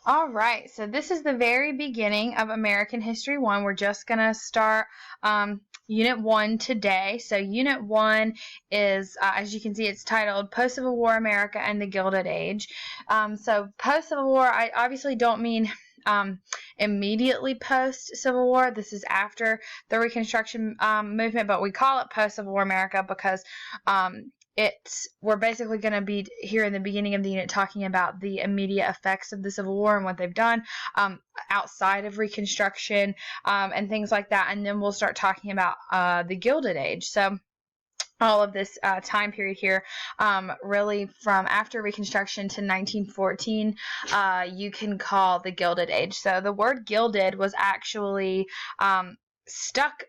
All right, so this is the very beginning of American History 1. We're just going to start Unit 1 today. So Unit 1 is, as you can see, it's titled Post-Civil War America and the Gilded Age. So post-Civil War, I obviously don't mean immediately post-Civil War. This is after the Reconstruction movement, but we call it post-Civil War America because we're basically going to be here in the beginning of the unit talking about the immediate effects of the Civil War and what they've done outside of Reconstruction and things like that. And then we'll start talking about the Gilded Age. So all of this time period here, really from after Reconstruction to 1914, you can call the Gilded Age. So the word gilded was actually stuck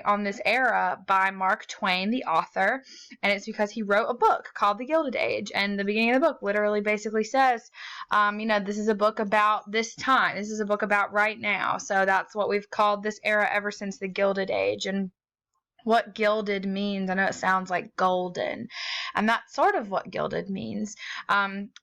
on this era by Mark Twain, the author, and it's because he wrote a book called The Gilded Age, and the beginning of the book literally basically says, this is a book about this time, this is a book about right now. So that's what we've called this era ever since the Gilded Age. And what gilded means, I know it sounds like golden, and that's sort of what gilded means.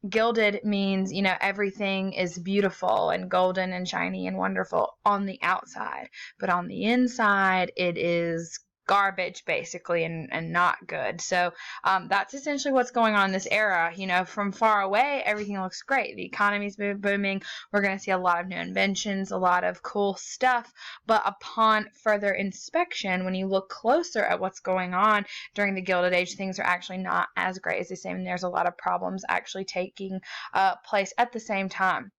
Gilded means, everything is beautiful and golden and shiny and wonderful on the outside, but on the inside it is garbage basically and not good. So that's essentially what's going on in this era. From far away, everything looks great. The economy's booming. We're going to see a lot of new inventions, a lot of cool stuff. But upon further inspection, when you look closer at what's going on during the Gilded Age, things are actually not as great as they seem. And there's a lot of problems actually taking place at the same time.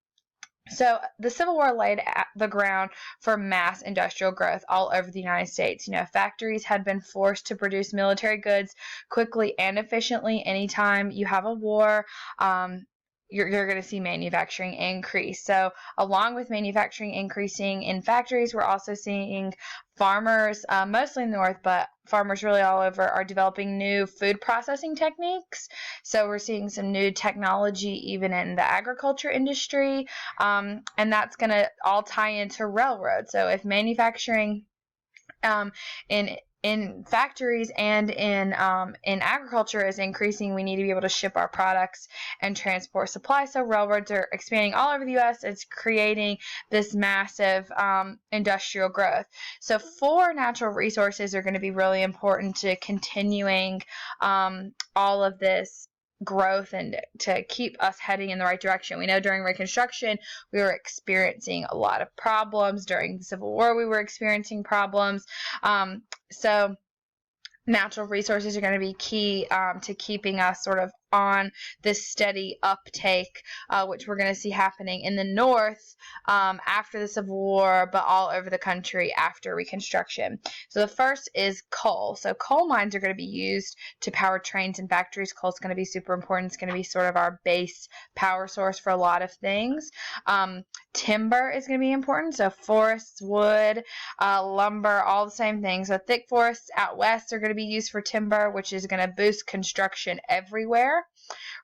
So the Civil War laid the ground for mass industrial growth all over the United States. Factories had been forced to produce military goods quickly and efficiently. Anytime you have a war, you're going to see manufacturing increase. So along with manufacturing increasing in factories, we're also seeing farmers, mostly in the North, but farmers really all over, are developing new food processing techniques. So we're seeing some new technology even in the agriculture industry, and that's going to all tie into railroads. So if manufacturing in factories and in agriculture is increasing, we need to be able to ship our products and transport supplies. So railroads are expanding all over the U.S. It's creating this massive industrial growth. So 4 natural resources are going to be really important to continuing all of this growth and to keep us heading in the right direction. We know during Reconstruction we were experiencing a lot of problems. During the Civil War we were experiencing problems. So natural resources are going to be key to keeping us sort of on this steady uptake, which we're going to see happening in the North after the Civil War, but all over the country after Reconstruction. So the first is coal. So coal mines are going to be used to power trains and factories. Coal is going to be super important. It's going to be sort of our base power source for a lot of things. Timber is going to be important. So forests, wood, lumber, all the same things. So thick forests out west are going to be used for timber, which is going to boost construction everywhere.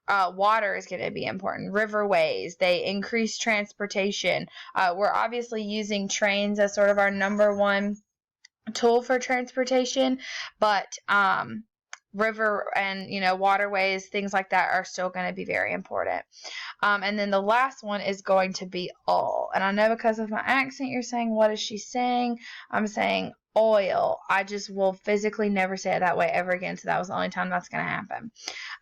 Water is going to be important. Riverways, they increase transportation. We're obviously using trains as sort of our number one tool for transportation, but river and waterways, things like that are still going to be very important. And then the last one is going to be oil. And I know because of my accent you're saying, what is she saying? I'm saying oil. I just will physically never say it that way ever again, so that was the only time that's going to happen.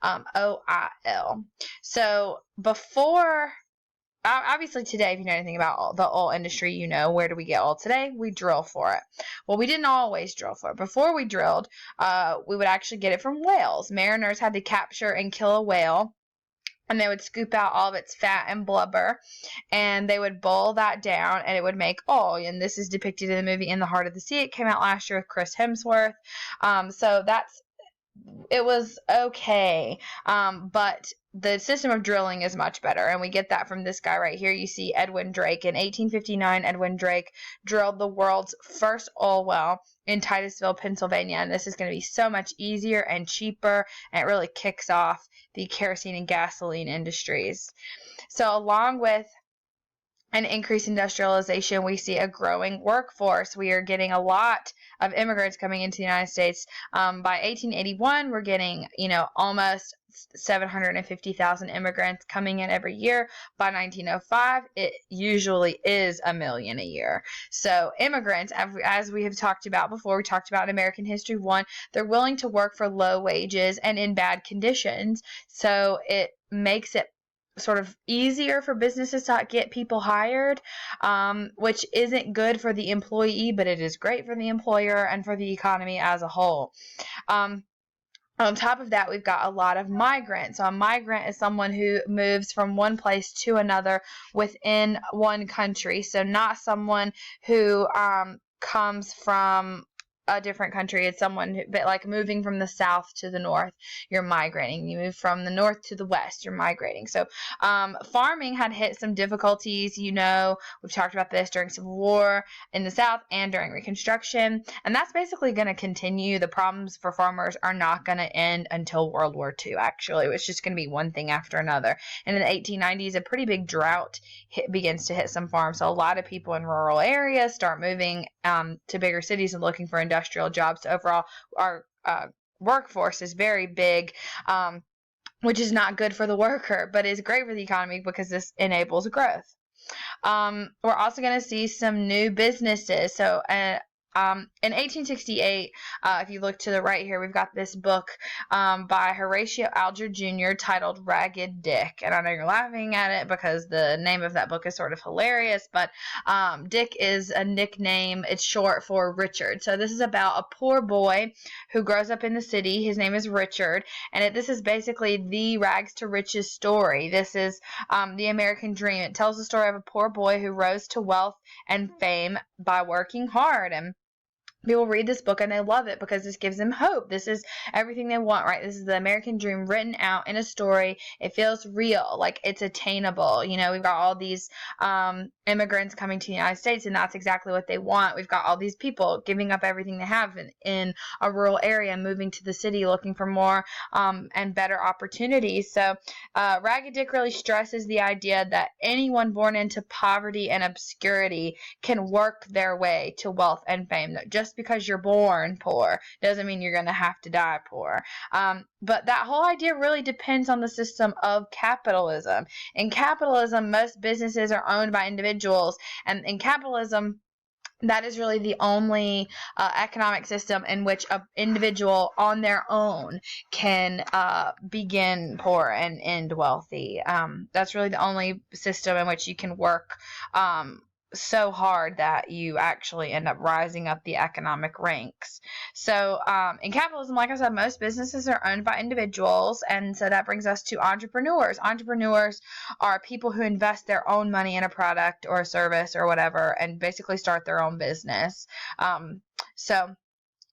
OIL. So before, obviously today, if you know anything about the oil industry, where do we get oil today? We drill for it. Well, we didn't always drill for it. Before we drilled, we would actually get it from whales. Mariners had to capture and kill a whale, and they would scoop out all of its fat and blubber, and they would boil that down, and it would make oil. And this is depicted in the movie In the Heart of the Sea. It came out last year with Chris Hemsworth. So it was okay, but the system of drilling is much better, and we get that from this guy right here. You see Edwin Drake. In 1859, Edwin Drake drilled the world's first oil well in Titusville, Pennsylvania, and this is going to be so much easier and cheaper, and it really kicks off the kerosene and gasoline industries. So along with and increased industrialization, we see a growing workforce. We are getting a lot of immigrants coming into the United States. By 1881, we're getting, almost 750,000 immigrants coming in every year. By 1905, it usually is 1 million a year. So immigrants, as we have talked about before, we talked about in American History 1, they're willing to work for low wages and in bad conditions. So it makes it sort of easier for businesses to get people hired, which isn't good for the employee, but it is great for the employer and for the economy as a whole. On top of that, we've got a lot of migrants. So a migrant is someone who moves from one place to another within one country. So not someone who comes from a different country. It's someone but like moving from the south to the north, you're migrating. You move from the north to the west, you're migrating. So farming had hit some difficulties. We've talked about this during Civil War in the south and during Reconstruction, and that's basically going to continue. The problems for farmers are not going to end until World War II. Actually, it's just going to be one thing after another. And in the 1890s, a pretty big drought begins to hit some farms. So a lot of people in rural areas start moving to bigger cities and looking for industrial jobs. So overall, our workforce is very big, which is not good for the worker, but is great for the economy because this enables growth. We're also going to see some new businesses. So in 1868, if you look to the right here, we've got this book by Horatio Alger Jr. titled Ragged Dick. And I know you're laughing at it because the name of that book is sort of hilarious, but Dick is a nickname. It's short for Richard. So this is about a poor boy who grows up in the city. His name is Richard, and this is basically the rags to riches story. This is the American dream. It tells the story of a poor boy who rose to wealth and fame by working hard, and people read this book and they love it because this gives them hope. This is everything they want, right? This is the American dream written out in a story. It feels real, like it's attainable. We've got all these immigrants coming to the United States, and that's exactly what they want. We've got all these people giving up everything they have in a rural area, moving to the city, looking for more and better opportunities. So Ragged Dick really stresses the idea that anyone born into poverty and obscurity can work their way to wealth and fame. Just because you're born poor doesn't mean you're going to have to die poor. But that whole idea really depends on the system of capitalism. In capitalism, most businesses are owned by individuals, and in capitalism, that is really the only economic system in which an individual on their own can begin poor and end wealthy. That's really the only system in which you can work so hard that you actually end up rising up the economic ranks. So in capitalism, like I said, most businesses are owned by individuals, and so that brings us to entrepreneurs. Entrepreneurs are people who invest their own money in a product or a service or whatever and basically start their own business. So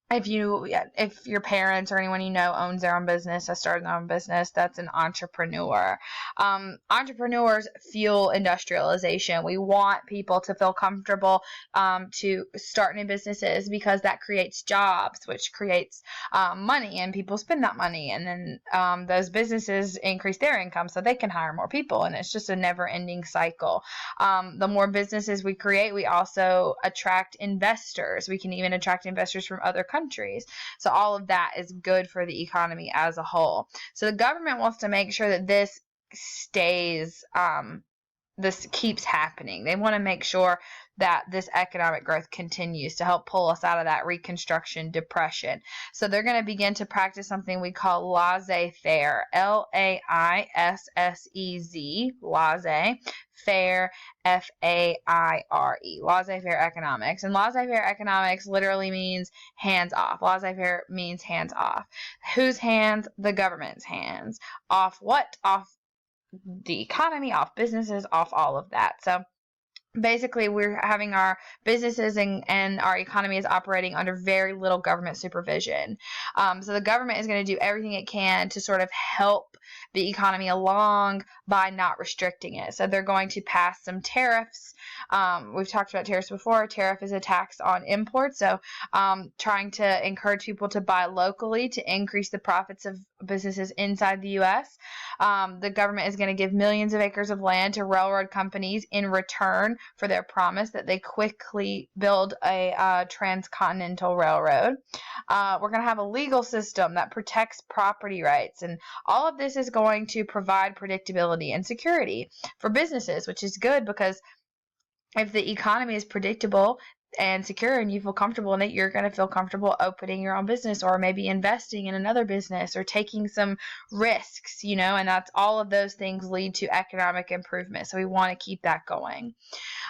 if your parents or anyone owns their own business, has started their own business, that's an entrepreneur. Entrepreneurs fuel industrialization. We want people to feel comfortable to start new businesses because that creates jobs, which creates money, and people spend that money, and then those businesses increase their income so they can hire more people, and it's just a never-ending cycle. The more businesses we create, we also attract investors. We can even attract investors from other countries. So all of that is good for the economy as a whole. So the government wants to make sure that this stays, this keeps happening. They want to make sure that this economic growth continues to help pull us out of that Reconstruction depression. So they're going to begin to practice something we call laissez-faire, L-A-I-S-S-E-Z, laissez-faire, F-A-I-R-E, laissez-faire economics. And laissez-faire economics literally means hands off. Laissez-faire means hands off. Whose hands? The government's hands. Off what? Off the economy, off businesses, off all of that. So basically, we're having our businesses and our economy is operating under very little government supervision. So the government is going to do everything it can to sort of help the economy along by not restricting it. So they're going to pass some tariffs. We've talked about tariffs before. A tariff is a tax on imports. So trying to encourage people to buy locally to increase the profits of businesses inside the U.S. The government is going to give millions of acres of land to railroad companies in return for their promise that they quickly build a transcontinental railroad. We're going to have a legal system that protects property rights, and all of this is going to provide predictability and security for businesses, which is good because if the economy is predictable and secure and you feel comfortable in it, you're going to feel comfortable opening your own business or maybe investing in another business or taking some risks, and that's all of those things lead to economic improvement. So we want to keep that going.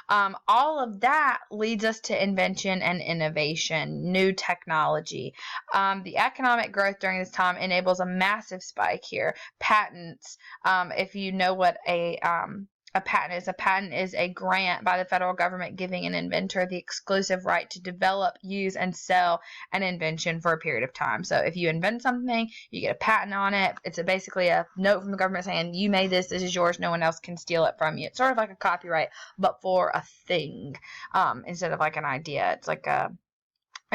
All of that leads us to invention and innovation, new technology. The economic growth during this time enables a massive spike here. Patents, if you know what a patent is. A patent is a grant by the federal government giving an inventor the exclusive right to develop, use, and sell an invention for a period of time. So if you invent something, you get a patent on it. It's basically a note from the government saying, you made this is yours, no one else can steal it from you. It's sort of like a copyright, but for a thing, instead of like an idea. It's like a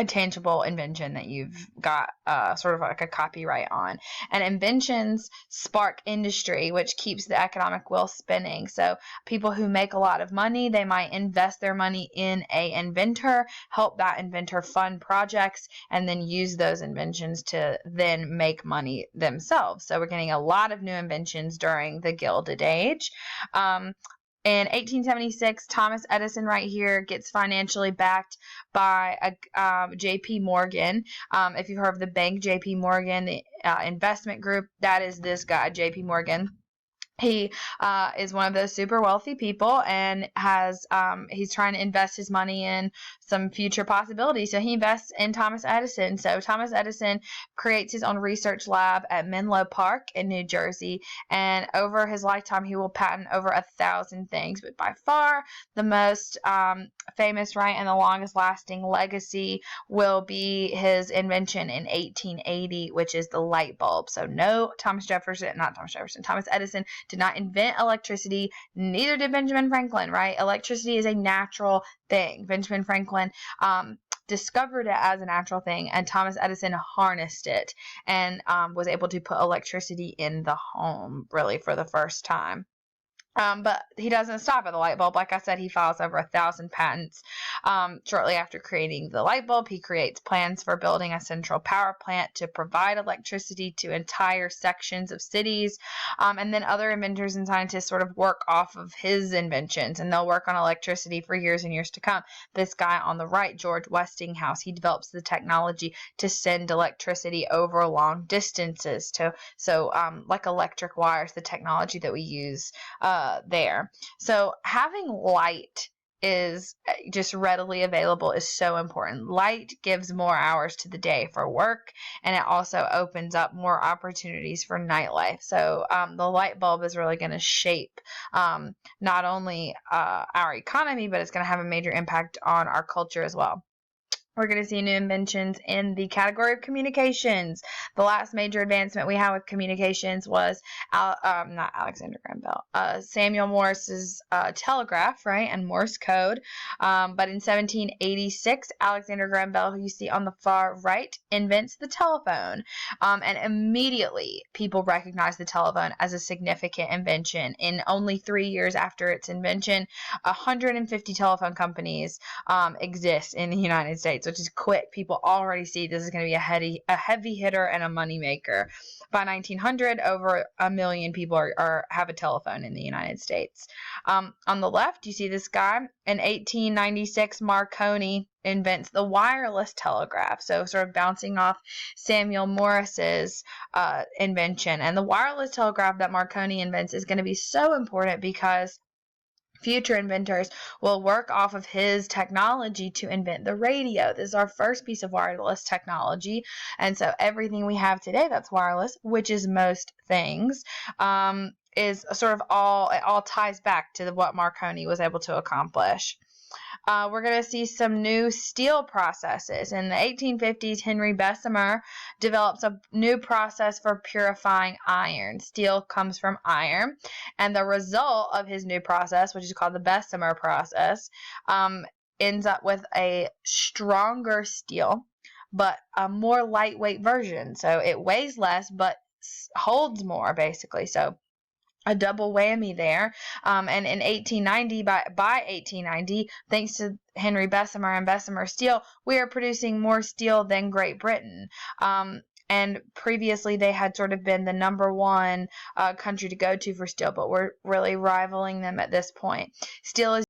tangible invention that you've got sort of like a copyright on. And inventions spark industry, which keeps the economic wheel spinning. So people who make a lot of money, they might invest their money in a inventor, help that inventor fund projects, and then use those inventions to then make money themselves. So we're getting a lot of new inventions during the Gilded Age. In 1876, Thomas Edison right here gets financially backed by J.P. Morgan. If you've heard of the bank J.P. Morgan, the investment group, that is this guy, J.P. Morgan. He is one of those super wealthy people and he's trying to invest his money in some future possibilities. So he invests in Thomas Edison. So Thomas Edison creates his own research lab at Menlo Park in New Jersey. And over his lifetime, he will patent over 1,000 things. But by far, the most famous, right, and the longest lasting legacy will be his invention in 1880, which is the light bulb. So no, Thomas Edison did not invent electricity. Neither did Benjamin Franklin, right? Electricity is a natural thing. Benjamin Franklin discovered it as a natural thing, and Thomas Edison harnessed it and was able to put electricity in the home, really, for the first time. But he doesn't stop at the light bulb. Like I said, he files over 1,000 patents. Shortly after creating the light bulb, he creates plans for building a central power plant to provide electricity to entire sections of cities. And then other inventors and scientists sort of work off of his inventions, and they'll work on electricity for years and years to come. This guy on the right, George Westinghouse, he develops the technology to send electricity over long distances. Like electric wires, the technology that we use there. So having light is just readily available is so important. Light gives more hours to the day for work, and it also opens up more opportunities for nightlife. So the light bulb is really going to shape not only our economy, but it's going to have a major impact on our culture as well. We're going to see new inventions in the category of communications. The last major advancement we have with communications was not Alexander Graham Bell, Samuel Morse's telegraph, right, and Morse code. But in 1786, Alexander Graham Bell, who you see on the far right, invents the telephone. And immediately people recognize the telephone as a significant invention. In only 3 years after its invention, 150 telephone companies exist in the United States, which is quick. People already see this is going to be a heavy hitter and a money maker. By 1900, over 1 million people have a telephone in the United States. On the left, you see this guy. In 1896, Marconi invents the wireless telegraph. So sort of bouncing off Samuel Morse's invention. And the wireless telegraph that Marconi invents is going to be so important because future inventors will work off of his technology to invent the radio. This is our first piece of wireless technology. And so everything we have today that's wireless, which is most things, is sort of it all ties back to what Marconi was able to accomplish. we're going to see some new steel processes. In the 1850s, Henry Bessemer develops a new process for purifying iron. Steel comes from iron, and the result of his new process, which is called the Bessemer process, ends up with a stronger steel, but a more lightweight version. So it weighs less, but holds more, basically. So a double whammy there. And in 1890, by 1890, thanks to Henry Bessemer and Bessemer Steel, we are producing more steel than Great Britain. And previously, they had sort of been the number one country to go to for steel, but we're really rivaling them at this point. Steel is